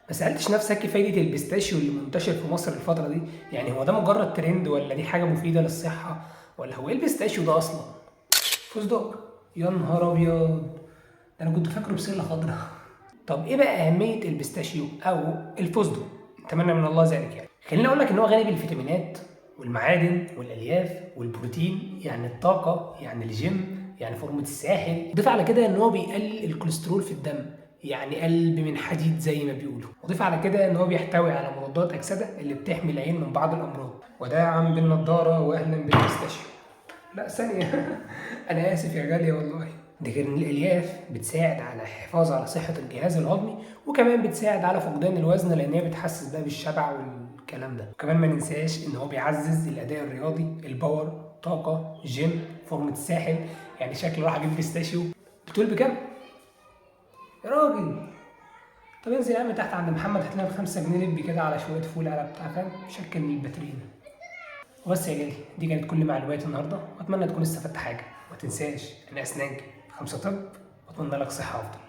ما سألتش نفسك ايه فايدة البيستاشيو اللي منتشر في مصر الفترة دي؟ يعني هو ده مجرد ترند ولا دي حاجة مفيدة للصحة؟ ولا هو ايه البيستاشيو ده أصلا؟ فستق. يا نهار أبيض، ده أنا كنت فاكره بسلة خضراء. طب ايه بقى أهمية البيستاشيو أو الفستق؟ أتمنى من الله ذلك يعني. خليني أقول لك إن هو غني بالفيتامينات والمعادن والألياف والبروتين، يعني الطاقة، يعني الجيم، يعني فورمة الساحل. ضيف على كده إن هو بيقلل الكوليسترول في الدم، يعني قلب من حديد زي ما بيقولوا. وضيف على كده ان هو بيحتوي على مضادات اكسده اللي بتحمي العين من بعض الامراض. وداعا بالنضاره واهلا بالبيستاشيو. لا ثانيه انا اسف يا غاليه والله. ده غير ان الالياف بتساعد على الحفاظ على صحه الجهاز الهضمي، وكمان بتساعد على فقدان الوزن لان هي بتحسس بقى بالشبع والكلام ده. وكمان ما ننساش ان هو بيعزز الاداء الرياضي، الباور، طاقه، جيم، فورمه الساحل. يعني شكل راح اجيب بيستاشيو. بتقول بكام يا راجل؟ طب انزل يا عم تحت عند محمد، هتلاقي ب5 جنيه لب كده على شويه فول على بتاع، فاهم، شكل من الباترينا. وبس يا جالي، دي كانت كل معلوماتي النهارده، واتمنى تكون استفدت حاجه. ما تنساش انا اسنانك 5 طب، واتمنى لك صحه افضل.